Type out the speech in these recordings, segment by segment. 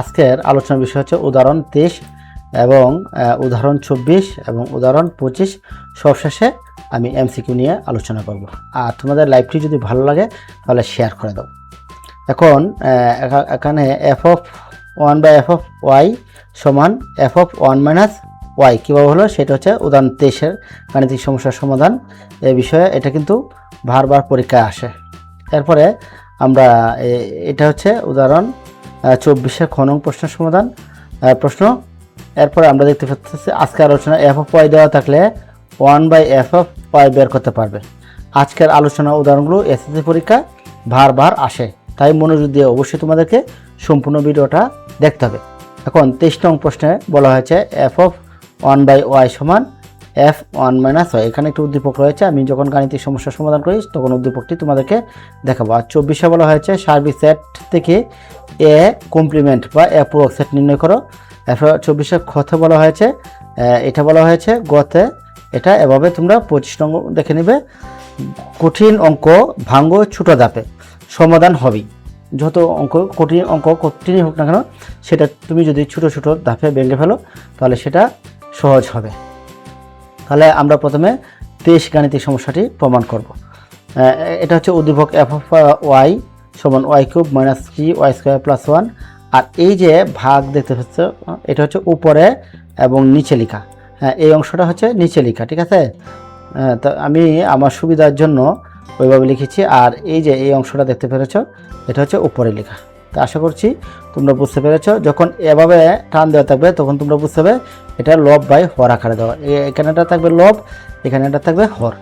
আজকের আলোচনার বিষয় হচ্ছে উদাহরণ 23 এবং উদাহরণ 24 এবং উদাহরণ 25। সবশেষে আমি এমসিকিউ নিয়ে আলোচনা করব। আর তোমাদের লাইভটি যদি ভালো লাগে তাহলে শেয়ার করে দাও। এখন এখানে F of 1 by F of Y সমান এফ অফ 1 মাইনাস ওয়াই কীভাবে হলো সেটা হচ্ছে উদাহরণ 23-এর গাণিতিক সমস্যার সমাধান। এই বিষয়ে এটা কিন্তু বারবার পরীক্ষায় আসে। এরপরে আমরা এটা হচ্ছে উদাহরণ 24-এর খ নং প্রশ্নের সমাধান প্রশ্ন। এরপরে আমরা দেখতে পাচ্ছি আজকের আলোচনা এফ অফ ওয়াই দেওয়া থাকলে 1 বাই এফ অফ ওয়াই বের করতে পারবে। আজকের আলোচনা উদাহরণগুলো এসএসসি পরীক্ষায় বারবার আসে, তাই মনোযোগ দিয়ে অবশ্যই তোমাদেরকে সম্পূর্ণ ভিডিওটা দেখতে হবে। এখন 23 নং প্রশ্নে বলা হয়েছে এফ অফ 1 বাই ওয়াই সমান এফ 1 মাইনাস ওয়াই। এখানে একটি উদ্দীপক রয়েছে, আমি যখন গাণিতিক সমস্যার সমাধান করি তখন উদ্দীপকটি তোমাদেরকে দেখাবো। আর 24-এ বলা হয়েছে সার্বিক সেট থেকে এ কমপ্লিমেন্ট বা এ পূরক সেট নির্ণয় করো। 24-এ খতে বলা হয়েছে এটা বলা হয়েছে গতে এটা এভাবে তোমরা 25 নং দেখে নেবে। কঠিন অঙ্ক ভাঙ্গো ছোট ধাপে, সমাধান হবেই। যত কঠিনই হোক না কেন সেটা তুমি যদি ছোট ছোট ধাপে ভেঙে ফেলো তাহলে সেটা সহজ হবে। তাহলে আমরা প্রথমে 23 গাণিতিক সমস্যাটি প্রমাণ করব। এটা হচ্ছে উদ্দীপক এফ অফ ওয়াই সমান Y cube minus 3 Y square plus 1। আর এই যে ভাগ দেখতে পাচ্ছ এটা হচ্ছে উপরে এবং নিচে লেখা। হ্যাঁ, এই অংশটা হচ্ছে নিচে লেখা, ঠিক আছে। তো আমি আমার সুবিধার জন্য ওইভাবে লিখেছি। আর এই যে এই অংশটা দেখতে পেরেছ এটা হচ্ছে উপরে লেখা। তো আশা করছি তোমরা বুঝতে পেরেছ। যখন এভাবে টান দেওয়া থাকবে তখন তোমরা বুঝতে হবে এটা লব বাই হর আকারে দেওয়া। এখানেটা থাকবে লব, এখানেটা থাকবে হর।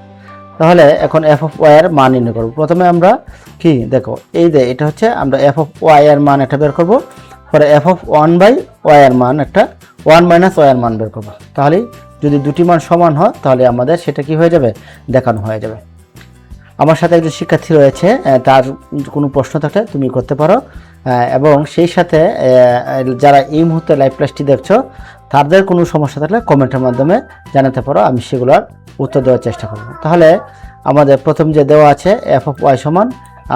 তাহলে এখন এফ অফ ওয়াই এর মান নির্ণয় করব। প্রথমে আমরা কি দেখো, এই যে এটা হচ্ছে আমরা এফ অফ ওয়াই এর মান একটা বের করব, পরে এফ অফ 1 বাই ওয়াই এর মান একটা 1 মাইনাস ওয়াই এর মান বের করব। তাহলে যদি দুটি মান সমান হয় তাহলে আমাদের সেটা কি হয়ে যাবে, দেখানো হয়ে যাবে। আমার সাথে একজন শিক্ষার্থী রয়েছে, তার কোনো প্রশ্ন থাকলে তুমি করতে পারো। এবং সেই সাথে যারা এই মুহূর্তে লাইভ ক্লাসটি দেখছো তাদের কোনো সমস্যা থাকলে কমেন্টের মাধ্যমে জানাতে পারো, আমি সেগুলোর উত্তর দেওয়ার চেষ্টা করব। তাহলে আমাদের প্রথম যে দেওয়া আছে এফ অফ ওয়াই সমান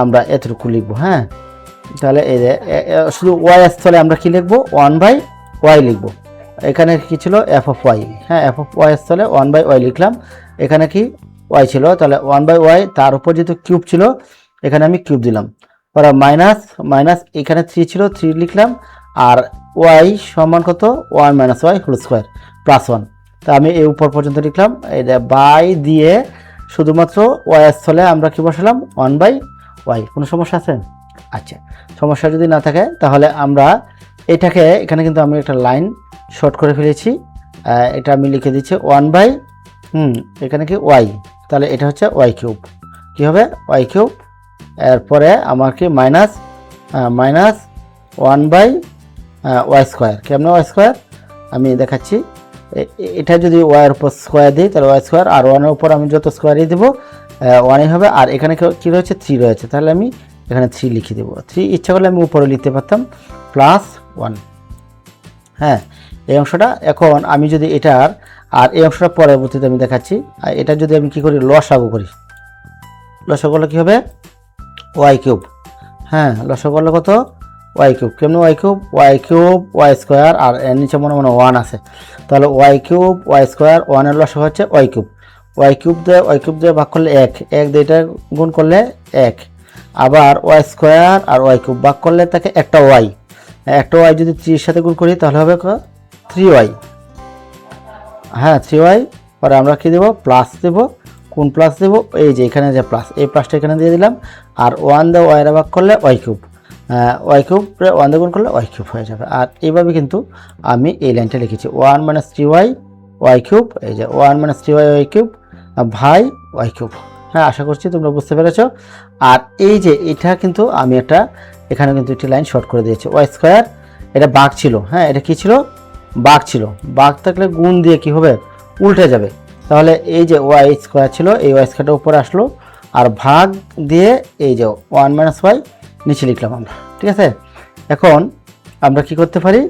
আমরা এতটুকু লিখবো। হ্যাঁ, তাহলে এই যে শুধু ওয়াই স্থলে আমরা কি লিখবো, 1 বাই ওয়াই লিখবো। এখানে কি ছিল এফ অফ ওয়াই, হ্যাঁ এফ অফ ওয়াই স্থলে 1 বাই ওয়াই লিখলাম। এখানে কি ওয়াই ছিল, তাহলে 1 বাই ওয়াই, তার উপর যেহেতু কিউব ছিল এখানে আমি কিউব দিলাম। পরে মাইনাস মাইনাস এখানে 3 ছিল 3 লিখলাম। আর ওয়াই সমান কত, 1 minus Y whole square plus 1। তা আমি এই উপর পর্যন্ত লিখলাম। এটা বাই দিয়ে শুধুমাত্র ওয়াই স্থলে আমরা কি বসালাম, 1 বাই ওয়াই। কোনো সমস্যা আছে? আচ্ছা, সমস্যা যদি না থাকে তাহলে আমরা এটাকে এখানে কিন্তু আমি একটা লাইন শর্ট করে ফেলেছি। এটা আমি লিখে দিচ্ছি 1 বাই এখানে কি ওয়াই, তাহলে এটা হচ্ছে ওয়াই কিউব। কী হবে, ওয়াই কিউব। এরপরে আমার কি minus minus 1 by Y square. কেমন ওয়াই স্কোয়ার আমি দেখাচ্ছি। এটা যদি ওয়াইয়ের উপর স্কোয়ার দিই তাহলে ওয়াই স্কোয়ার, আর 1-এর উপর আমি যত স্কোয়ারই দেবো 1-ই হবে। আর এখানে কী রয়েছে, 3 রয়েছে, তাহলে আমি এখানে 3 লিখে দেবো। 3 ইচ্ছা করলে আমি উপরে লিখতে পারতাম প্লাস 1। হ্যাঁ, এই অংশটা এখন আমি যদি এটার, আর এই অংশটা পরবর্তীতে আমি দেখাচ্ছি। আর এটা যদি আমি কী করি, লসাগু করি, লসাগু করলে কী হবে, ওয়াই কিউব। হ্যাঁ, লসাগু করলে কত, ওয়াই কিউব। কেমন Y cube, Y cube Y square, আর এর নিচে মনে 1 আছে, তাহলে ওয়াই কিউব ওয়াই স্কোয়ার, 1-এর লসাগু হচ্ছে ওয়াই কিউব। ওয়াই কিউব দিয়ে ভাগ করলে 1 দিয়ে এটা গুণ করলে 1। আবার ওয়াই স্কোয়ার আর ওয়াই কিউব ভাগ করলে তাকে একটা ওয়াই যদি 3-এর সাথে গুণ করি তাহলে হবে 3y। হ্যাঁ, 3y। পরে আমরা কি দেবো, প্লাস দেবো। কোন প্লাস দেবো, এই যে এখানে যে প্লাস, এই প্লাসটা এখানে দিয়ে দিলাম। আর 1 দিয়ে ওয়াইরা ভাগ করলে ওয়াই কিউব, ওয়াই কিউব 1 দিয়ে গুণ করলে ওয়াই কিউব হয়ে যাবে। আর এইভাবে কিন্তু আমি এই লাইনটা লিখেছি 1 মাইনাস 3y ওয়াই কিউব, এই যে 1 মাইনাস 3y ওয়াই কিউব ভাই ওয়াই কিউব। হ্যাঁ, আশা করছি তোমরা বুঝতে পেরেছ। আর এই যে এটা কিন্তু আমি একটা এখানে কিন্তু একটি লাইন শর্ট করে দিয়েছি। ওয়াই স্কোয়ার এটা বাঘ ছিল, হ্যাঁ এটা কি ছিল, বাঘ ছিল। বাঘ থাকলে গুণ দিয়ে কি হবে, উল্টে যাবে। তাহলে এই যে ওয়াই স্কোয়ার ছিল, এই ওয়াই স্কোয়ারটা উপরে আসলো, আর ভাগ দিয়ে এই যে 1 মাইনাস ওয়াই নিচে লিখলাম আমরা, ঠিক আছে। এখন আমরা কি করতে পারি,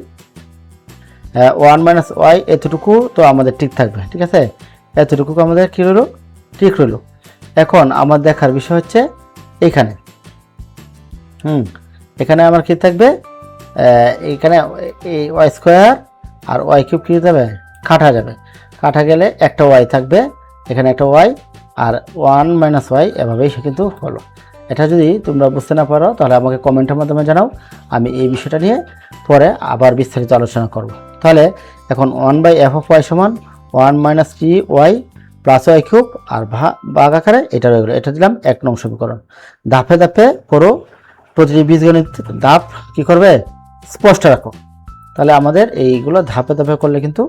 1 মাইনাস ওয়াই এতটুকু তো আমাদের ঠিক থাকবে, ঠিক আছে। এতটুকু আমাদের কী রইল, ঠিক রইল। এখন আমার দেখার বিষয় হচ্ছে এখানে এখানে আমার কি থাকবে, এখানে এই ওয়াই স্কোয়ার আর ওয়াই কিউব কী যাবে, কাটা যাবে। কাটা গেলে একটা ওয়াই থাকবে, এখানে একটা ওয়াই আর 1 - ওয়াই, এভাবেই সে কিন্তু হলো। এটা যদি তোমরা বুঝতে না পারো তাহলে আমাকে কমেন্টের মাধ্যমে জানাও, আমি এই বিষয়টা নিয়ে পরে আবার বিস্তারিত আলোচনা করব। তাহলে এখন 1/f(y) সমান 1 - 3y প্লাস ওয়াই কিউব, আর ভাগ আকারে এটা রয়ে গেল। এটা দিলাম 1 নং সমীকরণ। ধাপে ধাপে করো, প্রতিটি বীজগণিত ধাপ কি করবে, স্পষ্ট রাখো। তাহলে আমাদের এইগুলো ধাপে ধাপে করলে কিন্তু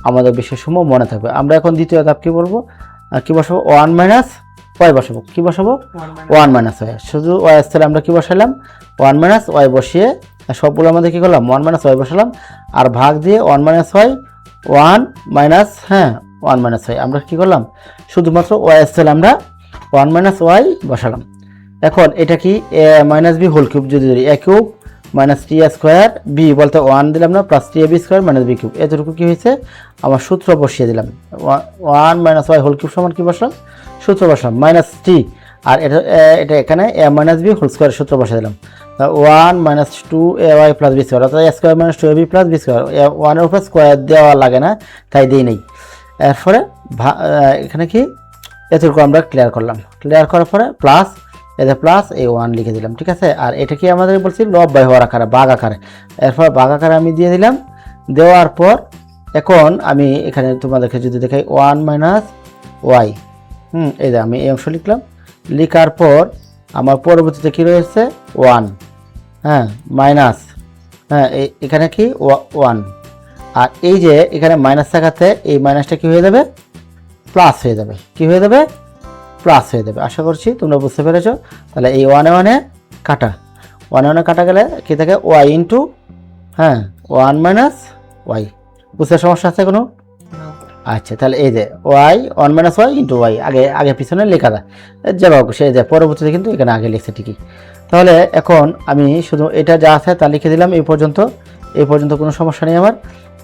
আমাদের বিষয়সমূহ মনে থাকবে। আমরা এখন দ্বিতীয় ধাপ কি বলবো, কি বসাবো, 1 - ওয়াই বসাবো। কি বসাবো, 1 - ওয়াই। শুধু ওয়াই স্থলে আমরা কি বসালাম, 1 - ওয়াই বসিয়ে সবগুলো আমাদের কি করলাম, 1 - ওয়াই বসালাম, আর ভাগ দিয়ে 1 - ওয়াই 1 - 1 - ওয়াই আমরা কি করলাম, শুধুমাত্র ওয়াই স্থলে আমরা 1 - ওয়াই বসালাম। এখন এটা কি A minus B whole cube, যদি এ কিউব মাইনাস টি এ স্কোয়ার বি বলতে 1 দিলাম না, প্লাস টি A B square minus B cube, এতটুকু কি হয়েছে, আমার সূত্র বসিয়ে দিলাম। 1 - ওয়াই হোল কিউব সমান কি বসলাম, সূত্র বসলাম মাইনাস টি, আর এটা এখানে এ মাইনাস বি হোল স্কোয়ার সূত্র বসিয়ে দিলাম। 1 - 2ay প্লাস বি স্কোয়ার, অর্থাৎ A square minus 2ab plus B square. 1-এর উপর স্কোয়ার দেওয়া লাগে না, তাই দিই নেই। এরপরে এখানে কি এতটুকু আমরা ক্লিয়ার করলাম। ক্লিয়ার করার পরে প্লাস, এদের প্লাস এই 1 লিখে দিলাম, ঠিক আছে। আর এটা কি আমাদের বলছি লব বাই হওয়ার আকারে, ভাগ আকারে। এরপর ভাগ আকারে আমি দিয়ে দিলাম। দেওয়ার পর এখন আমি এখানে তোমাদেরকে যদি দেখাই 1 - ওয়াই, এই যে আমি এই অংশ লিখলাম। লিখার পর আমার পরবর্তীতে কি রয়েছে 1, মাইনাস, এখানে কি 1, আর এই যে এখানে মাইনাস থাকাতে এই মাইনাসটা কি হয়ে যাবে, প্লাস হয়ে যাবে। কি হয়ে যাবে, প্লাস হয়ে যাবে। আশা করছি তোমরা বুঝতে পেরেছো। তাহলে এই 1 কাটা, 1 কাটা গেলে কি থাকে, ওয়াই ইন্টু 1 - ওয়াই। বুঝতে সমস্যা আছে কোনো? আচ্ছা, তাহলে এই যে ওয়াই 1 - ওয়াই ইন্টু ওয়াই, আগে পিছনে লেখা যায় যেভাবে সে যে পরবর্তীতে কিন্তু এখানে আগে লিখছে ঠিকই। তাহলে এখন আমি শুধু এটা যা আছে তা লিখে দিলাম এই পর্যন্ত কোনো সমস্যা নেই আমার।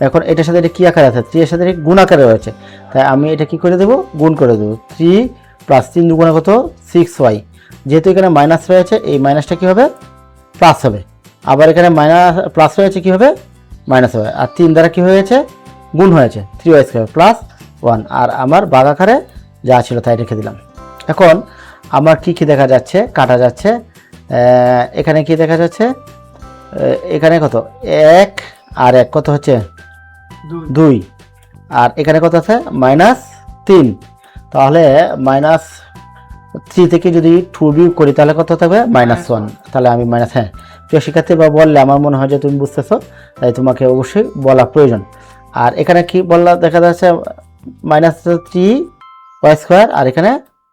এখন এটার সাথে এটা কী আকারে আছে, 3 এর সাথে গুণ আকারে রয়েছে, তাই আমি এটা কি করে দেবো, গুণ করে দেবো। 3 প্লাস 3 দুগুণে কত, 6y। যেহেতু এখানে মাইনাস রয়েছে, এই মাইনাসটা কী হবে, প্লাস হবে। আবার এখানে মাইনাস প্লাস রয়েছে, কী হবে, মাইনাস হবে। আর 3 দ্বারা কী হয়েছে, গুণ হয়েছে, 3y স্কোয়ার প্লাস 1। আর আমার ভাগ আকারে যা ছিল তাই রেখে দিলাম। এখন আমার কি দেখা যাচ্ছে, কাটা যাচ্ছে। এখানে কি দেখা যাচ্ছে, এখানে কত, 1 আর 1 কত হচ্ছে 2, আর এখানে কত আছে -3। তাহলে -3 থেকে যদি 2 বিয়োগ করি তাহলে কত থাকবে, -1। তাহলে আমি প্রিয় শিক্ষার্থী বা বললে আমার মনে হয় যে তুমি বুঝতেছো, তাই তোমাকে অবশ্যই বলা প্রয়োজন। আর এখানে কি বললা, দেখা যাচ্ছে -3y স্কোয়ার, আর এখানে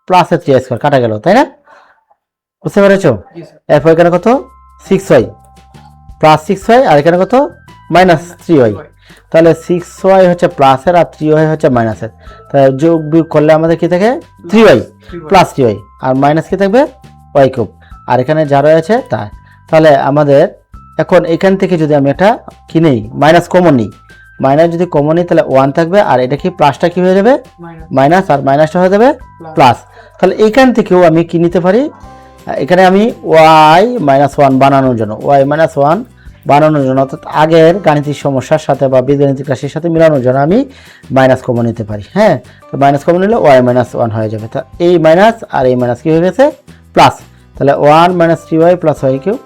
+3y স্কোয়ার কাটা গেল, তাই না? বুঝতে পেরেছো? এরপর এখানে কত, 6y +6y, আর এখানে কত, -3y। তাহলে 6y হচ্ছে প্লাসের আর 3y হচ্ছে মাইনাসের। তাহলে যোগ বিয়োগ করলে আমাদের কি থাকে, 3y প্লাস 3y, আর মাইনাস কি থাকবে, ওয়াই কিউব। আর এখানে যা রয়েছে তা। তাহলে আমাদের এখন এখান থেকে যদি আমি এটা কি নেই, মাইনাস কমন নিই, মাইনাস যদি কমন নিই তাহলে 1 থাকবে, আর এটা কি প্লাসটা কি হয়ে যাবে, মাইনাস, আর মাইনাসটা হয়ে যাবে প্লাস। তাহলে এইখান থেকেও আমি কি নিতে পারি, এখানে আমি y - 1 বানানোর জন্য, y - 1 বানানোর জন্য, অর্থাৎ আগের গাণিতিক সমস্যার সাথে বা বীজগণিতিক রাশির সাথে মিলানোর জন্য আমি মাইনাস কমন নিতে পারি। তো মাইনাস কমন নিলে y - 1 হয়ে যাবে। তা এই মাইনাস আর এই মাইনাস কি হয়ে গেছে, প্লাস। তাহলে 1 - 3y প্লাস ওয়াই কিউব,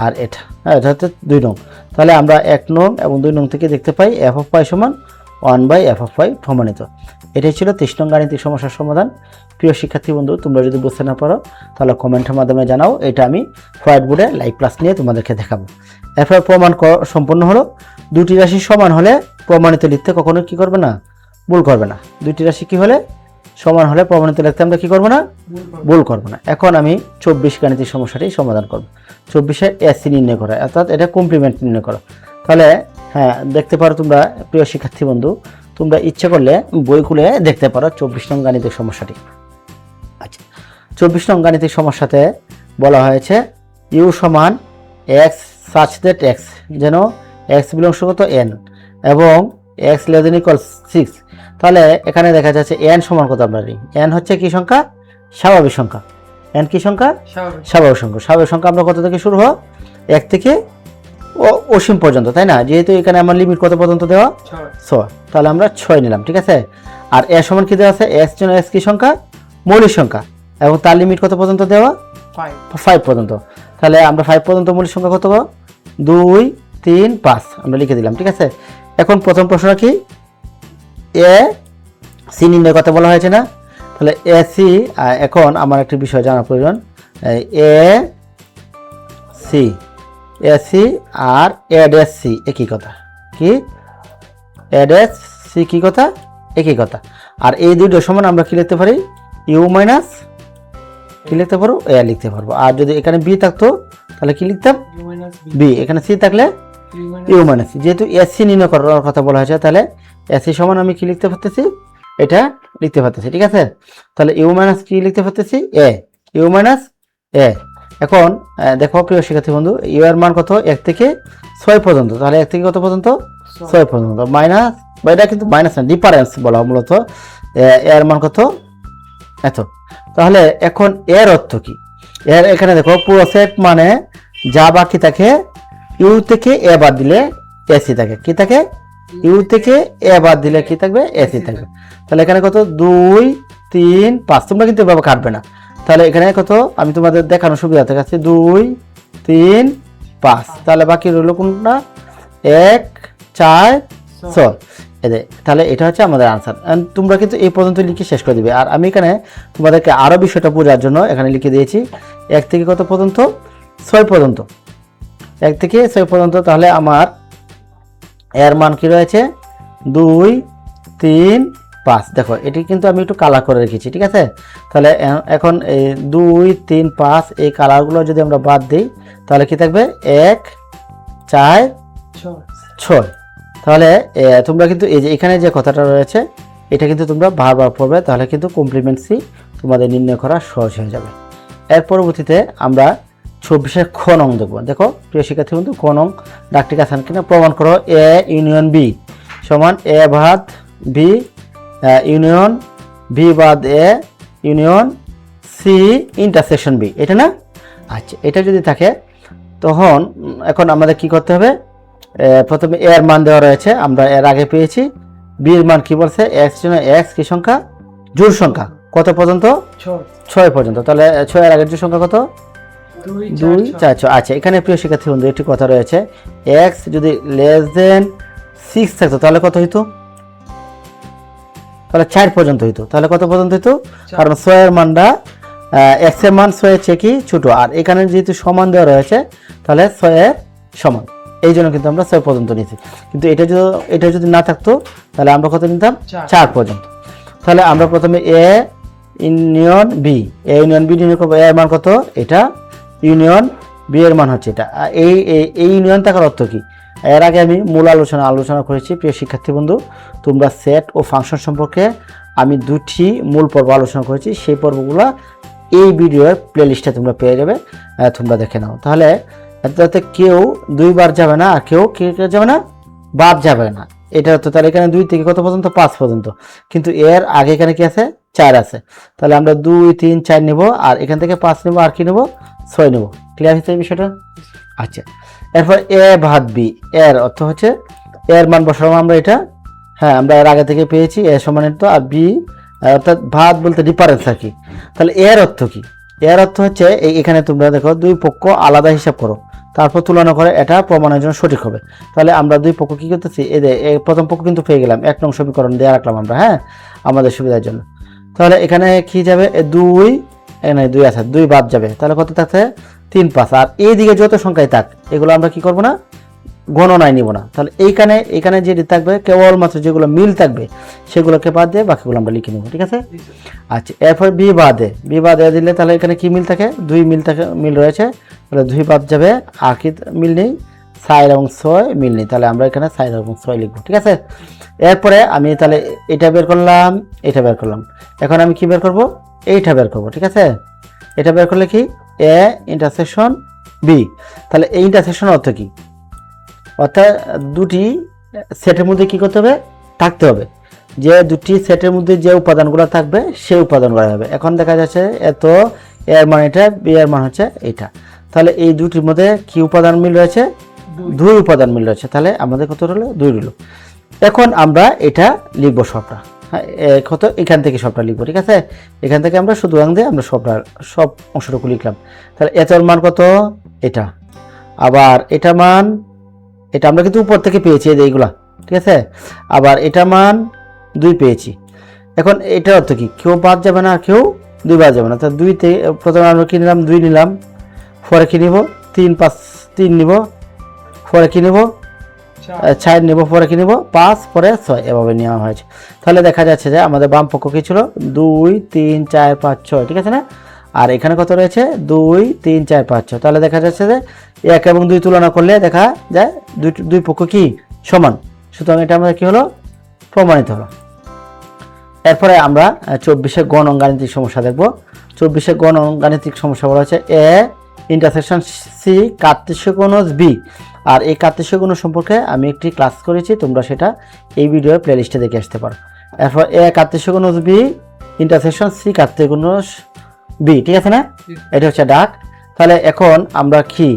আর এটা এটা হচ্ছে 2 নং। তাহলে আমরা 1 নং এবং 2 নং থেকে দেখতে পাই f(y) সমান 1/f(y) প্রমাণিত। এটাই ছিল 23 নং গাণিতিক সমস্যার সমাধান। প্রিয় শিক্ষার্থী বন্ধু, তোমরা যদি বুঝতে না পারো তাহলে কমেন্টের মাধ্যমে জানাও, এটা আমি হোয়াইট বোর্ডে লাইভ ক্লাস নিয়ে তোমাদেরকে দেখাবো। এরপর প্রমাণ সম্পূর্ণ হলো। দুটি রাশি সমান হলে প্রমাণিত লিখতে কখনো কি করবে না, ভুল করবে না। দুটি রাশি কি হলে, সমান হলে প্রমাণিত লিখতে আমরা কি করবো না, ভুল করবো না। এখন আমি 24 গাণিতিক সমস্যাটি সমাধান করব। 24-এর এসি নির্ণয় করা, অর্থাৎ এটা কমপ্লিমেন্ট নির্ণয় করা। তাহলে দেখতে পারো তোমরা প্রিয় শিক্ষার্থী বন্ধু, তোমরা ইচ্ছে করলে বই খুলে দেখতে পারো 24 নং গাণিতিক সমস্যাটি। আচ্ছা, 24 নং গাণিতিক সমস্যাতে বলা হয়েছে ইউ সমান x such that x, যেন x বিলংস কত n, এবং x ≤ 6। তাহলে এখানে দেখা যাচ্ছে n সমান কত, আমরা n হচ্ছে কি সংখ্যা, স্বাভাবিক সংখ্যা। n কি সংখ্যা, স্বাভাবিক সংখ্যা। স্বাভাবিক সংখ্যা আমরা কত থেকে শুরু হয়, 1 থেকে অসীম পর্যন্ত, তাই না? যেহেতু এখানে আমার লিমিট কত পর্যন্ত দেওয়া, 6, তাহলে আমরা 6 নিলাম, ঠিক আছে। আর এ সমান কি দেওয়া আছে, এক্স জন্য এক্স কি সংখ্যা, মৌলিক সংখ্যা, এবং তার লিমিট কত পর্যন্ত দেওয়া, 5 পর্যন্ত। তাহলে আমরা 5 পর্যন্ত মৌলিক সংখ্যা কত, 2, 3, 5 আমরা লিখে দিলাম, ঠিক আছে। এখন প্রথম প্রশ্নটা কি, এ সি নির্ণয় করতে বলা হয়েছে না? তাহলে এ সি, এখন আমার একটি বিষয় জানা প্রয়োজন, এ সি আর এ ড্যাশ সি একই কথা, কি এ ড্যাশ সি কি কথা, একই কথা। আর এই দুটো সমান আমরা কি লিখতে পারি, ইউ মাইনাস কি লিখতে পারো, এ লিখতে পারবো। আর যদি এখানে বি থাকতো তাহলে কি লিখতাম, বি, এখানে সি থাকলে ইউ মাইনাস সি। যেহেতু এস সি নির্ণয় করার কথা বলা হয়েছে, তাহলে এস সি সমান আমি কি লিখতে পারতেছি, এটা লিখতে পারতেছি, ঠিক আছে। তাহলে ইউ মাইনাস কি লিখতে পারতেছি, এ, ইউ মাইনাস এ। এখন দেখো প্রিয় শিক্ষার্থী বন্ধু, ইউ এর মান কত, 1 থেকে 6 পর্যন্ত। তাহলে 1 থেকে কত পর্যন্ত, 6 পর্যন্ত, মাইনাস, বা এটা কিন্তু মাইনাস না, ডিফারেন্স বলা হয় মূলত। এর মান কত, এত। তাহলে এখন এর অর্থ কি, এর এখানে দেখো পুরো সেট মানে যা বাকি থাকে, ইউ থেকে এ বাদ দিলে এসি থাকে, কি থাকে, ইউ থেকে এ বাদ দিলে কি থাকবে, এসি থাকবে। তাহলে এখানে কত, 2, 3, 5, তোমরা কিন্তু এভাবে কাটবে না। তাহলে এখানে কত, আমি তোমাদের দেখানোর সুবিধাতে কাছে 2, 3, 5, তাহলে বাকি রইল কোনটা, 1, 4, 6। তাহলে এটা হচ্ছে আমাদের আনসার। তোমরা কিন্তু এই পর্যন্ত লিখে শেষ করে দিবে। আর আমি এখানে তোমাদেরকে আরো বিষয়টা বোঝার জন্য এখানে লিখে দিয়েছি 1 থেকে কত পর্যন্ত, 6 পর্যন্ত, 1 থেকে 6 পর্যন্ত। তাহলে আমার এর মান কি রয়েছে, 2, 3, 5। দেখো এটি কিন্তু আমি একটু কালার করে রেখেছি, ঠিক আছে। তাহলে এখন এই 2, 3, 5 এই কালারগুলো যদি আমরা বাদ দিই তাহলে কি থাকবে, 1, 4, 6। তাহলে তোমরা কিন্তু এই যে এখানে যে কথাটা রয়েছে এটা কিন্তু তোমরা বারবার পড়বে, তাহলে কিন্তু কমপ্লিমেন্ট সি তোমাদের নির্ণয় করা সহজ হয়ে যাবে। এর পরবর্তীতে আমরা 24-এর খ নং দেখব। দেখো প্রিয় শিক্ষার্থী বন্ধু, খ নং ডাকটি আছেন কিনা, প্রমাণ করো এ ইউনিয়ন বি সমান এ বাদ বি ইউনিয়ন বি বাদ A union C intersection B, এটা না? আচ্ছা, এটা যদি থাকে তখন এখন আমাদের কি করতে হবে, প্রথমে এ এর মান দেওয়া রয়েছে, আমরা এর আগে পেয়েছি। বি এর মান কি বলছে, এক্স জন্য এক্স কি সংখ্যা, জোড় সংখ্যা, কত পর্যন্ত, 6 পর্যন্ত। তাহলে 6 এর আগের জোড় সংখ্যা কত, 2, 4, 6। আচ্ছা, এখানে প্রিয় শিক্ষার্থী বন্ধু একটি কথা রয়েছে, এক্স যদি লেস দেন 6 থাকতো তাহলে কত হইতো, তাহলে 4 পর্যন্ত হইতো। তাহলে কত পর্যন্ত হইতো, কারণ 6 এর মানটা এক্স এর মান 6 এর চেয়ে কি ছোট, আর এখানে যেহেতু সমান দেওয়া রয়েছে তাহলে 6 এর সমান, এই জন্য কিন্তু আমরা 6 পর্যন্ত নিয়েছি। কিন্তু এটা যদি না থাকতো তাহলে আমরা কত নিতাম, 4 পর্যন্ত। তাহলে আমরা প্রথমে A union B, A union B নির্ণয় করবো। এ এর মান কত, এটা ইউনিয়ন বি এর মান হচ্ছে এটা। এই ইউনিয়ন থাকার অর্থ কি, এর আগে আমি মূল আলোচনা করেছি। প্রিয় শিক্ষার্থী বন্ধু, তোমরা সেট ও ফাংশন সম্পর্কে আমি 2টি মূল পর্ব আলোচনা করেছি, সেই পর্বগুলো এই ভিডিওর প্লেলিস্টে তোমরা পেয়ে যাবে, তোমরা দেখে নাও। তাহলে এটাতে কেউ 2 বার যাবে না, আর কেউ যাবে না, বাদ যাবে না, এটা তো। তাহলে এখানে 2 থেকে কত পর্যন্ত, 5 পর্যন্ত, কিন্তু এর আগে এখানে কি আছে, 4 আছে। তাহলে আমরা 2, 3, 4 নেব, আর এখান থেকে 5 নেব, আর কি নেব, 6 নেব। ক্লিয়ার হচ্ছে এই বিষয়টা? আচ্ছা, এরপর এ ভাগ বি, এর অর্থ হচ্ছে এর মান বসাবো আমরা, এটা হ্যাঁ আমরা এর আগে থেকে পেয়েছি, এ সমানের তো, আর বি অর্থাৎ ভাগ বলতে ডিফারেন্স আর কি। তাহলে এর অর্থ কি, এর অর্থ হচ্ছে এখানে তোমরা দেখো 2 পক্ষ আলাদা হিসাব করো, তারপর তুলনা করে, এটা প্রমাণের জন্য সঠিক হবে। তাহলে আমরা 2 পক্ষ কি করতেছি, এই প্রথম পক্ষ কিন্তু পেয়ে গেলাম, 1 নং সমীকরণ দেওয়া রাখলাম আমরা, হ্যাঁ আমাদের সুবিধার জন্য। তাহলে এখানে কি যাবে, 2, এখানে 2 আছে, 2 বাদ যাবে, তাহলে কত থাকছে, 3, 5। আর এইদিকে যত সংখ্যায় থাক এগুলো আমরা কি করবো না, গণনায় নিব না। তাহলে এখানে যেটি থাকবে কেবলমাত্র যেগুলো মিল থাকবে সেগুলোকে বাদ দিয়ে বাকিগুলো আমরা লিখে নেব, ঠিক আছে। আচ্ছা, এরপর বি বাদে দিলে তাহলে এখানে কি মিল থাকে, 2 মিল রয়েছে, তাহলে 2 বাদ যাবে, আর কি মিল নেই, 4 এবং 6 মিল নেই, তাহলে আমরা এখানে 4 এবং 6 লিখবো, ঠিক আছে। এরপরে আমি তাহলে এটা বের করলাম, এটা বের করলাম, এখন আমি কি বের করব, এইটা বের করব, ঠিক আছে। এটা বের করলে কি, এ ইন্টারসেকশন বি। তাহলে এই ইন্টারসেকশন অর্থ কি, অর্থাৎ 2টি সেটের মধ্যে কি করতে হবে, থাকতে হবে, যে 2টি সেটের মধ্যে যে উপাদানগুলো থাকবে সেই উপাদানগুলো হবে। এখন দেখা যাচ্ছে এত এর মান এটা, বি এর মান হচ্ছে এটা, তাহলে এই 2টির মধ্যে কি উপাদান মিল রয়েছে, 2 উপাদান মিল রয়েছে, তাহলে আমাদের কত হলো 2 হলো। এখন আমরা এটা লিখবো সবটা, হ্যাঁ কত এখান থেকে সবটা লিখবো, ঠিক আছে। এখান থেকে আমরা শুধু দিয়ে আমরা সব অংশটুকু লিখলাম। তাহলে এটার মান কত, এটা, আবার এটা মান, এটা আমরা কিন্তু উপর থেকে পেয়েছি এইগুলা, ঠিক আছে। আবার এটা মান 2 পেয়েছি। এখন এটার অর্থ কি, কেউ বাদ যাবে না, কেউ 2 বাদ যাবে না। তো 2 তে প্রথমে আমরা কি নিলাম, 2 নিলাম, পরে কি নিব 3 5 3 নিব, পরে কি নিব 4 নিব, পরে কি নিব 5, পরে 6, এভাবে নেওয়া হয়েছে। তাহলে দেখা যাচ্ছে যে আমাদের বাম পক্ষ কি ছিল 2 3 4 5 6, ঠিক আছে না। আর এখানে কত রয়েছে 2 3 4 5 6। তাহলে দেখা যাচ্ছে যে 1 এবং 2 তুলনা করলে দেখা যায় দুই পক্ষ কি সমান, সুতরাং এটা আমাদের কি হলো প্রমাণিত হলো। এরপরে আমরা 24 গণ গাণিতিক সমস্যা দেখব। 24 গণ গাণিতিক সমস্যা বলা হচ্ছে এ ইন্টারসেকশন সি কার্তেশীয় কোণ বি। আর এই কার্তেশীয় কোণ সম্পর্কে আমি একটি ক্লাস করেছি, তোমরা সেটা এই ভিডিও প্লেলিস্টে দেখে আসতে পারো। এরপর এ কার্তেশীয় কোণ বি ইন্টারসেকশন সি কার্তেশীয় কোণ বি, ঠিক আছে না, এটা হচ্ছে ডাক। তাহলে এখন আমরা কি,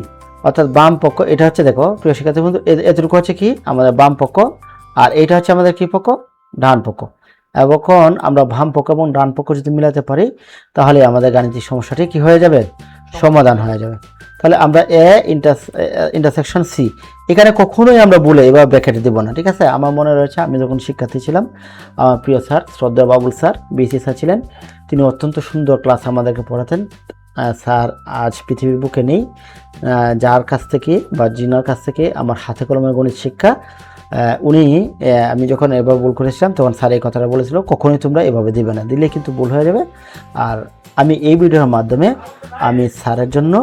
অর্থাৎ বাম পক্ষ, এটা হচ্ছে দেখো প্রিয় শিক্ষার্থী বন্ধু, এতটুকু হচ্ছে কি আমাদের বাম পক্ষ, আর এটা হচ্ছে আমাদের কি পক্ষ, ডান পক্ষ। এখন আমরা বাম পক্ষ এবং ডান পক্ষ যদি মিলাতে পারি তাহলে আমাদের গাণিতিক সমস্যাটি কি হয়ে যাবে, সমাধান হয়ে যাবে। তাহলে আমরা এ ইন্টারসেকশন সি, এখানে কখনোই আমরা বলে এবার ব্র্যাকেট দেব না, ঠিক আছে। আমার মনে রয়েছে আমি যখন শিক্ষার্থী ছিলাম, আমার প্রিয় স্যার শ্রদ্ধা বাবুল স্যার বিসি স্যার ছিলেন, তিনি অত্যন্ত সুন্দর ক্লাস আমাদেরকে পড়াতেন। স্যার আজ পৃথিবীর বুকে নেই, যার কাছ থেকে বা জিনার কাছ থেকে আমার হাতে কলমের গণিত শিক্ষা, উনি, আমি যখন এবার ভুল করেছিলাম তখন স্যার এই কথাটা বলেছিল, কখনোই তোমরা এভাবে দিবে না, দিলে কিন্তু ভুল হয়ে যাবে। আর আমি এই ভিডিওর মাধ্যমে আমি স্যারের জন্য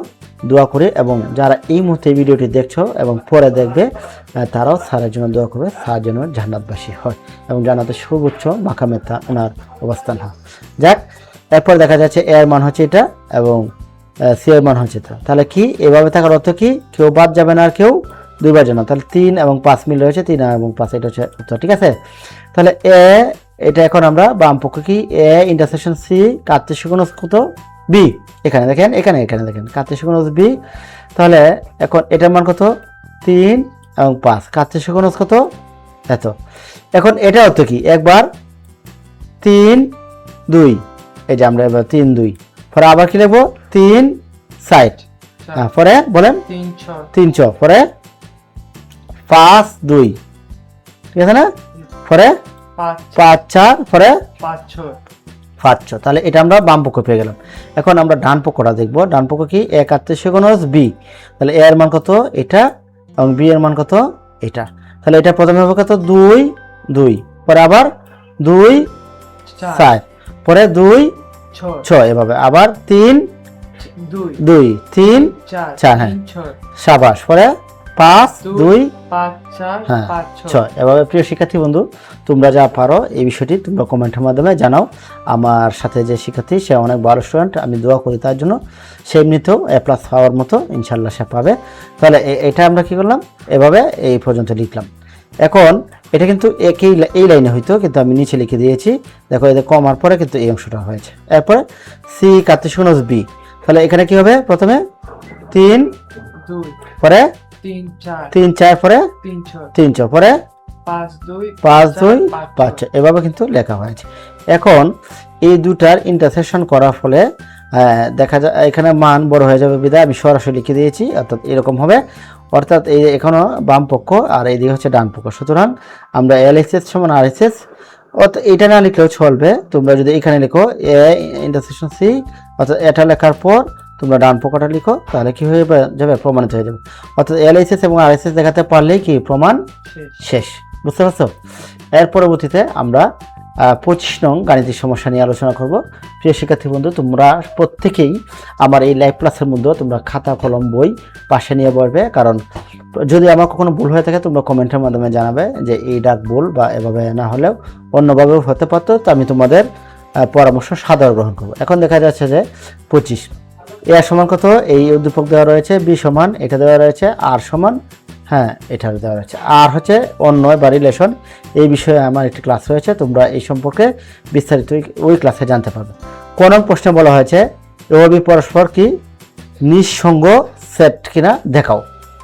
দোয়া করি, এবং যারা এই মুহূর্তে এই ভিডিওটি দেখছো এবং পরে দেখবে তারাও স্যারের জন্য দোয়া করবে, স্যার যেন জান্নাতবাসী হয় এবং জান্নাতের সর্বোচ্চ মাকামে ওনার অবস্থান হয়। যাক, এরপর দেখা যাচ্ছে এর মান হচ্ছে এটা এবং সি এর মান হচ্ছে এটা। তাহলে কি এভাবে থাকার অর্থ কি, কেউ বাদ যাবে না আর কেউ 2 বার যাবে না। তাহলে 3 এবং 5 মিল রয়েছে, 3 এবং 5, এটা হচ্ছে উত্তর, ঠিক আছে। তাহলে এটা এখন আমরা বাম পক্ষ কি এ ইন্টারসেকশন সি কার্তেশীয় কোণ কত বি, এখানে দেখেন, এখানে দেখেন কার্তেশীয় কোণ বি। তাহলে এখন এটার মান কত 3 এবং 5, কার্তেশীয় কোণ কত এত। এখন এটা অর্থ কি, একবার 3 2, এই যে আমরা এবার 3 2, পরে আবার কি লিখবো 3 6, পরে বলেন 3 6, পরে 5 2, ঠিক আছে না, পরে 5 4, পরে 5 6। তাহলে এটা আমরা বাম পক্ষ পেয়ে গেলাম। এখন আমরা ডান পক্ষটা দেখব। ডান পক্ষ কি এ কার্তেশীয় কোণ বি। তাহলে এ এর মান কত এটা এবং বি এর মান কত এটা। তাহলে এটা প্রথমে হবে কত 2 2, পরে আবার 2 4, পরে 2 6, এভাবে আবার 3 2 3 4, হ্যাঁ সাবাস, পরে 5 2 5 6। এভাবে প্রিয় শিক্ষার্থী বন্ধু, তোমরা যা পারো এই বিষয়টি তোমরা কমেন্টের মাধ্যমে জানাও। আমার সাথে যে শিক্ষার্থী সে অনেক বড় স্টুডেন্ট, আমি দোয়া করি তার জন্য, সে এমনিতেও A+ পাওয়ার মতো ইনশাল্লাহ সে পাবে। তাহলে এটা আমরা কি করলাম, এভাবে এই পর্যন্ত লিখলাম। এখন এটা কিন্তু এই লাইনে হইতো, কিন্তু আমি নিচে লিখে দিয়েছি, দেখো এদের কমার পরে কিন্তু এই অংশটা হয়েছে। এরপরে সি কার্তেশীয় কোণ বি, তাহলে এখানে কি হবে, প্রথমে 3 2, পরে 3 4, পরে 3 6, পরে 5 2 5 6, এভাবে কিন্তু লেখা হয়েছে। এখন এই দুটার ইন্টারসেকশন করার ফলে দেখা যায় এখানে মান বড় হয়ে যাবে, বিধায় আমি সরাসরি লিখে দিয়েছি, অর্থাৎ এরকম হবে। অর্থাৎ এই এখনো বাম পক্ষ আর এইদিকে হচ্ছে ডান পক্ষ, সুতরাং আমরা LHS সমান RHS, অর্থাৎ এটা না লিখলেও চলবে। তোমরা যদি এখানে লিখো এ ইন্টারসেকশন সি, অর্থাৎ এটা লেখার পর তোমরা ডান পক্ষটা লিখো, তাহলে কি হয়ে যাবে, প্রমাণিত হয়ে যাবে। অর্থাৎ LHS এবং RHS দেখাতে পারলেই কি প্রমাণ শেষ, বুঝতে পারছো। এর পরবর্তীতে আমরা 25 নং গাণিতিক সমস্যা নিয়ে আলোচনা করব। প্রিয় শিক্ষার্থী বন্ধু, তোমরা প্রত্যেকেই আমার এই লাইভ ক্লাসের মধ্যে তোমরা খাতা কলম বই পাশে নিয়ে বসবে, কারণ যদি আমার কখনো ভুল হয়ে থাকে তোমরা কমেন্টের মাধ্যমে জানাবে যে এই ডাক ভুল বা এভাবে না হলেও অন্যভাবেও হতে পারতো, তো আমি তোমাদের পরামর্শ সাদর গ্রহণ করব। এখন দেখা যাচ্ছে যে 25 এ সমান কত, এই উদ্দীপক দেওয়া রয়েছে, বি সমান এটা দেওয়া রয়েছে, আর সমান হ্যাঁ এটা দেওয়া রয়েছে, আর হচ্ছে অন্যয় বা রিলেশন, এই বিষয়ে আমার একটি ক্লাস রয়েছে, তোমরা এই সম্পর্কে বিস্তারিত ওই ক্লাসে জানতে পারবে। কোন প্রশ্নে বলা হয়েছে এ ও বি পরস্পর কি নিঃসঙ্গ সেট কিনা দেখাও,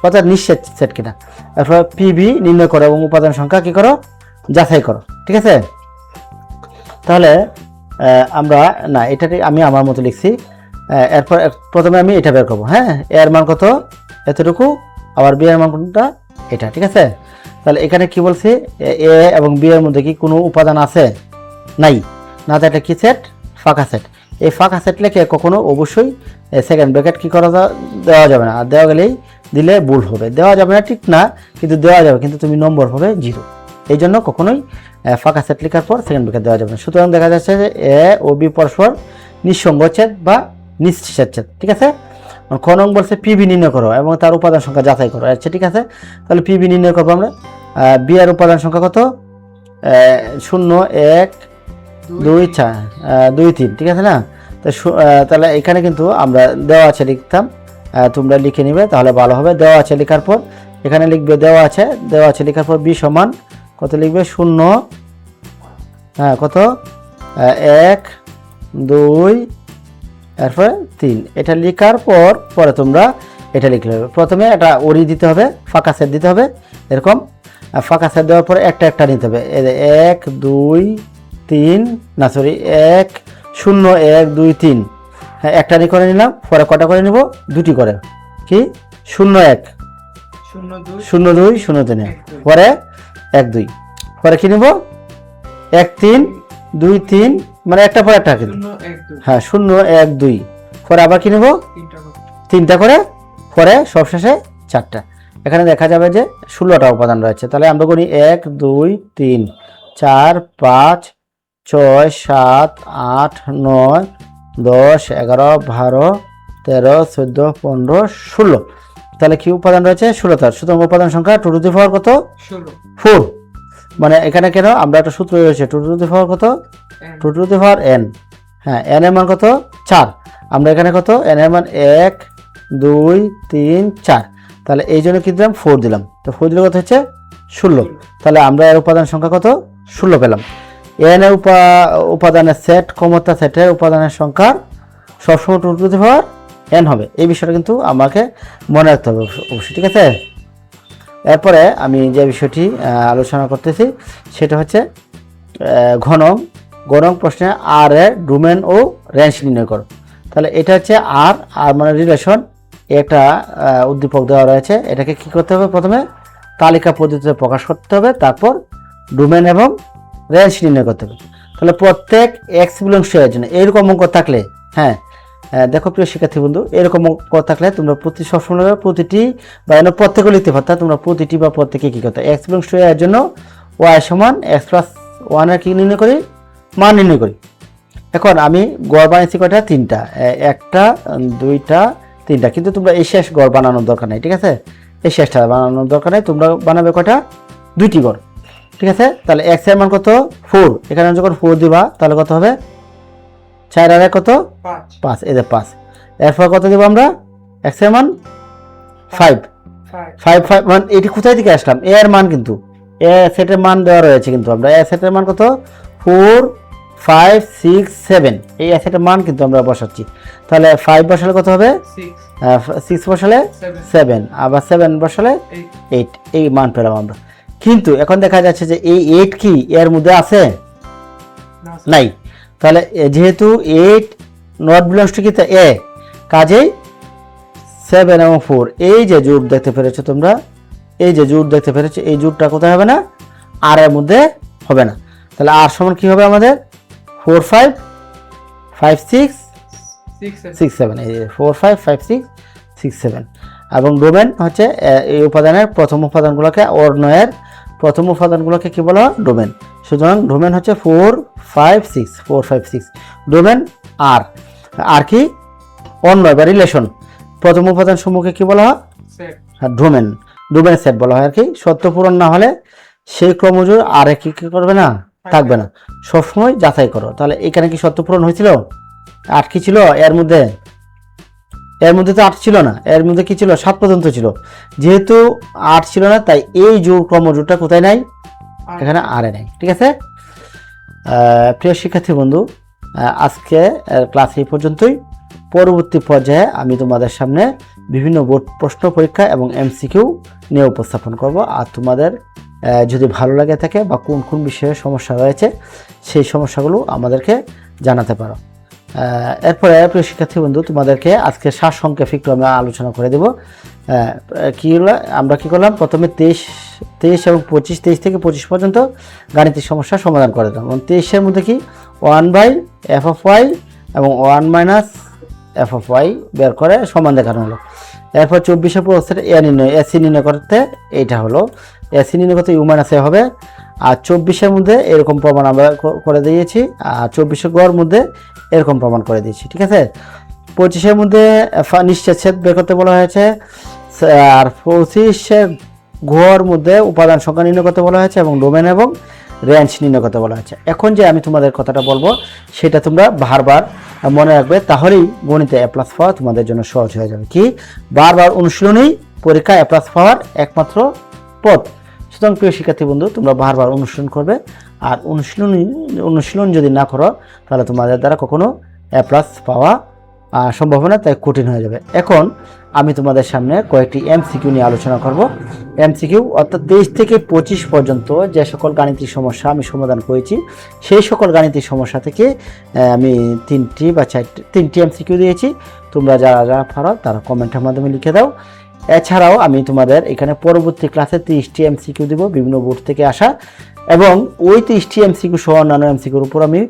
অর্থাৎ নিঃশ্বেত সেট কিনা। এরপর পিবি নির্ণয় করো এবং উপাদান সংখ্যা কি করো, যাচাই করো। ঠিক আছে, তাহলে আমরা না এটাকে আমি আমার মতো লিখছি। এরপর প্রথমে আমি এটা বের করবো। হ্যাঁ, এর মান কত, এতটুকু, আবার বি এর মান কোনটা, এটা। ঠিক আছে, তাহলে এখানে কি বলছি, এ এবং বি এর মধ্যে কি কোনো উপাদান আছে, নাই, না তো এটা কি সেট, ফাঁকা সেট। এই ফাঁকা সেট লেখে কখনো অবশ্যই সেকেন্ড ব্র্যাকেট কি করা দেওয়া যাবে না, আর দেওয়া গেলেই দিলে ভুল হবে। দেওয়া যাবে না ঠিক না, কিন্তু দেওয়া যাবে, কিন্তু তুমি নম্বর হবে 0। এই জন্য কখনোই ফাঁকা সেট লেখার পর সেকেন্ড ব্র্যাকেট দেওয়া যাবে না। সুতরাং দেখা যাচ্ছে যে এ ও বি পরস্পর নিঃসঙ্গচ্ছেদ বা নিঃশ্বেদচ্ছেদ। ঠিক আছে, খ নং বলছে পিবি নির্ণয় করো এবং তার উপাদান সংখ্যা যাচাই করো। আচ্ছা ঠিক আছে, তাহলে পিবি নির্ণয় করবো আমরা। বি এর উপাদান সংখ্যা কত, 0 1 2 4 2 3। ঠিক আছে না, তো তাহলে এখানে কিন্তু আমরা দেওয়া আছে লিখতাম, তোমরা লিখে নিবে তাহলে ভালো হবে। দেওয়া আছে লেখার পর এখানে লিখবে দেওয়া আছে লেখার পর বি সমান কত লিখবে, 0 কত 1 2 এরপরে 3। এটা লেখার পর পরে তোমরা এটা লিখলে হবে। প্রথমে এটা ওরি দিতে হবে, ফাঁকা সেট দিতে হবে, এরকম ফাঁকা সেট দেওয়ার পরে একটা একটা নিতে হবে। 1 2 3 না সরি 1 0 1 2 3। হ্যাঁ, একটা নি করে নিলাম, পরে কটা করে নিব, দুটি করে, কি 0 1 0 2 0 3, পরে 1 2, পরে কি নিব 1 3 2 3, মানে একটা পরে একটা কিন্তু, হ্যাঁ 0 1 2, পরে আবার কি নিব 3টা করে, পরে সবশেষে 4টা। এখানে দেখা যাবে যে 16টা উপাদান রয়েছে। তাহলে আমরা করি 1 2 3 4 5 6 7 8 9 10 11 12 13 14 15 16। তাহলে কি উপাদান রয়েছে, 16টা। সুতরাং উপাদান সংখ্যা 2 টু দি পাওয়ার কত, 4। মানে এখানে কেন আমরা একটা সূত্র রয়েছে 2 টু দি পাওয়ার কত, 2 টু দি পাওয়ার n। হ্যাঁ, n এর মান কত 4। আমরা এখানে কত, n এর মান 1 2 3 4। তাহলে এই জন্য কি দিলাম, 4 দিলাম। তো 4 দিলে কত হচ্ছে 16। তাহলে আমরা এর উপাদান সংখ্যা কত, 16 পেলাম। n এর উপাদানের সেট, ক্ষমতা সেটের উপাদানের সংখ্যা সবসময় 2 টু দি পাওয়ার n হবে। এই বিষয়টা কিন্তু আমাকে মনে রাখতে হবে অবশ্যই। ঠিক আছে, এরপরে আমি যে বিষয়টি আলোচনা করতেছি সেটা হচ্ছে ঘনং প্রশ্নে আর এর ডোমেন ও রেঞ্জ নির্ণয় করো। তাহলে এটা হচ্ছে আর মানে রিলেশন, একটা উদ্দীপক দেওয়া রয়েছে। এটাকে কি করতে হবে, প্রথমে তালিকা পদ্ধতিতে প্রকাশ করতে হবে, তারপর ডোমেন এবং রেঞ্জ নির্ণয় করতে হবে। তাহলে প্রত্যেক এক্স বিলংস টু এর জন্য এইরকম অঙ্ক থাকলে, হ্যাঁ দেখো প্রিয় শিক্ষার্থী বন্ধু, এরকম অঙ্ক থাকলে তোমরা সবসময় প্রতিটি বা প্রত্যেকে লিখতে পারতা। তোমরা প্রতিটি বা প্রত্যেকে কি করতে, এক্স বিলংস টু এর জন্য ওয়াই সমান এক্স প্লাস 1 এর কি নির্ণয় করি, মান নির্ণয় করি। এখন আমি গড় বানিয়েছি কয়টা, 3টা, 1টা 2টা 3টা, কিন্তু তোমরা এই শেষ গড় বানানোর দরকার নেই। ঠিক আছে, এই শেষটা বানানোর দরকার নেই, তোমরা বানাবে কয়টা, 2টি গড়। ঠিক আছে, তাহলে x এর মান কত 4, এখানে যখন 4 দিবা তাহলে কত হবে, 4 আর 1 কত 5, এই যে 5। এরপর কত দেব আমরা, x এর মান 5 5 মান, এটি কোথায় থেকে আসলাম, a এর মান কিন্তু a সেটের মান দেওয়া রয়েছে, কিন্তু আমরা a সেটের মান কত 4 5 6 7, এই a সেটের মান কিন্তু আমরা বসাচ্ছি। তাহলে 5 বসালে কত হবে 6 বসালে 7, আবার 7 বসালে 8, এই মান পেলাম আমরা। কিন্তু এখন দেখা যাচ্ছে যে এই 8 কি এর মধ্যে আছে, নাই। তাহলে যেহেতু 8 নট বিলংস টু কি এ, কাজেই 7 এবং 4 এই যে জোড় দেখতে পেরেছো তোমরা, এই যে জোড় দেখতে পেরেছো, এই জোড়টা কোথায় হবে না, আর এর মধ্যে হবে না। তাহলে আর সমান কি হবে আমাদের 4 5 5 6 6 7, এই 4 5 5 6 6 7। এবং ডোমেন হচ্ছে এই উপাদানের প্রথম উপাদানগুলোকে, অর্ণয়ের প্রথম উপাদানগুলোকে কি বলা হয়, ডোমেন। সুতরাং ডোমেন হচ্ছে 4 5 6 4 5 6। ডোমেন আর কি, অর্ণয় বা রিলেশন, প্রথম উপাদান সমূহকে কি বলা হয়, ডোমেন সেট বলা হয় আর কি। সত্য পূরণ না হলে সেই ক্রমজোড় আর কি করবে না, থাকবে না, সবসময় যাচাই করো। তাহলে এখানে কি সত্য পূরণ হয়েছিল, 8 কি ছিল এর মধ্যে তো 8 ছিল না, এর মধ্যে কি ছিল 7 পর্যন্ত ছিল। যেহেতু 8 ছিল না, তাই এই জোড় ক্রমজোড়টা কোথায় নাই, এখানে আরে নাই। ঠিক আছে, প্রিয় শিক্ষার্থী বন্ধু, আজকে ক্লাস এই পর্যন্তই। পরবর্তী পর্যায়ে আমি তোমাদের সামনে বিভিন্ন বোর্ড প্রশ্ন পরীক্ষা এবং এমসিকিউ নিয়ে উপস্থাপন করব। আর তোমাদের যদি ভালো লাগে থাকে বা কোন কোন বিষয়ে সমস্যা রয়েছে সেই সমস্যাগুলো আমাদেরকে জানাতে পারো। এরপরে প্রিয় শিক্ষার্থী বন্ধু, তোমাদেরকে আজকে সারসংক্ষেপ একটু আমি আলোচনা করে দেব। কি হলো, আমরা কি করলাম, প্রথমে 23 এবং 25, 23 থেকে 25 পর্যন্ত গাণিতিক সমস্যার সমাধান করে দিলাম। এবং 23-এর মধ্যে কি 1/f(y) এবং 1 - f(y) বের করে সমান দেখানো হলো। এরপর 24-এর প্রশ্নের এসি নির্ণয় করতে এইটা হলো, এসি নির্ণয় করতে u-a হবে। আর 24-এর মধ্যে এরকম প্রমাণ আমরা করে দিয়েছি, আর 24-এর গড় মধ্যে এরকম প্রমাণ করে দিয়েছি, ঠিক আছে। 25-এর মধ্যে নিশ্চিত ছেদ বের করতে বলা হয়েছে, আর 25-এর গড় মধ্যে উপাদান সংখ্যা নির্ণয় করতে বলা হয়েছে এবং ডোমেন এবং রেঞ্জ নির্ণয় করতে বলা হয়েছে। এখন যে আমি তোমাদের কথাটা বলবো সেটা তোমরা বারবার মনে রাখবে, তাহলেই গণিতে A+ পাওয়া তোমাদের জন্য সহজ হয়ে যাবে। কি বারবার অনুশীলনেই পরীক্ষা A+ পাওয়ার একমাত্র পথ। সুতরাং প্রিয় শিক্ষার্থী বন্ধু, তোমরা বারবার অনুশীলন করবে, আর অনুশীলন যদি না করো তাহলে তোমাদের দ্বারা কখনো A+ পাওয়া সম্ভাবনা তাই কঠিন হয়ে যাবে। এখন আমি তোমাদের সামনে কয়েকটি এমসিকিউ নিয়ে আলোচনা করব। এমসিকিউ অর্থাৎ 23 থেকে 25 পর্যন্ত যে সকল গাণিতিক সমস্যা আমি সমাধান করেছি সেই সকল গাণিতিক সমস্যা থেকে আমি 3টি বা 4টি এমসিকিউ দিয়েছি। তোমরা যারা যারা পারো তারা কমেন্টের মাধ্যমে লিখে দাও। এছাড়াও আমি তোমাদের এখানে পরবর্তী ক্লাসে 30টি এমসিকিউ দেব বিভিন্ন বোর্ড থেকে আসা, এবং ওই 30টি এমসিকিউ সহ অন্যান্য এমসিকিউর উপর আমি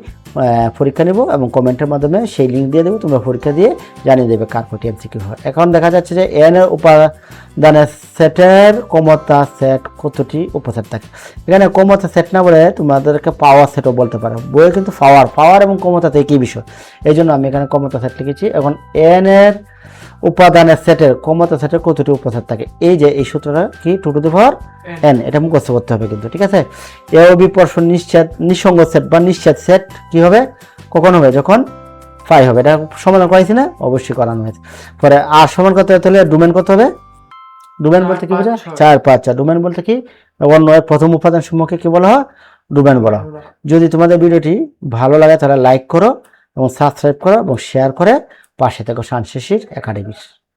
পরীক্ষা নেব এবং কমেন্টের মাধ্যমে সেই লিঙ্ক দিয়ে দেবো। তোমরা পরীক্ষা দিয়ে জানিয়ে দেবে কার কটি এমসিকিউ হয়। এখন দেখা যাচ্ছে যে এন এর উপাদানের সেটের ক্ষমতা সেট কতটি উপসেট থাকে। এখানে ক্ষমতা সেট না বলে তোমাদেরকে পাওয়ার সেটও বলতে পারো, বইয়ে কিন্তু পাওয়ার এবং ক্ষমতা একই বিষয়, এই জন্য আমি এখানে ক্ষমতা সেট লিখেছি। এখন এন এর উপাদানের সেটের ক্ষমতা সেটের কতটি উপসেট থাকে, এই যে এই সূত্রটা কি 2n, এটা মুখস্থ করতে হবে কিন্তু, ঠিক আছে। এ ও বি পরস্পর নিঃসঙ্গ সেট বা নিশ্চিত সেট কি হবে, কখন হবে, যখন 5 হবে। এটা সমাধান করাইছি না, অবশ্যই করানো হয়েছে। পরে আর সমান কত হলে ডোমেন কত হবে, ডোমেন বলতে কি বোঝা, 4, 5, 4। ডোমেন বলতে কি অন্য প্রথম উপাদান সমূহকে কি বলা হয়, ডোমেন বলা। যদি তোমাদের ভিডিওটি ভালো লাগে তাহলে লাইক করো এবং সাবস্ক্রাইব করো এবং শেয়ার করে পাশে থেকো শান শিশির একাডেমির।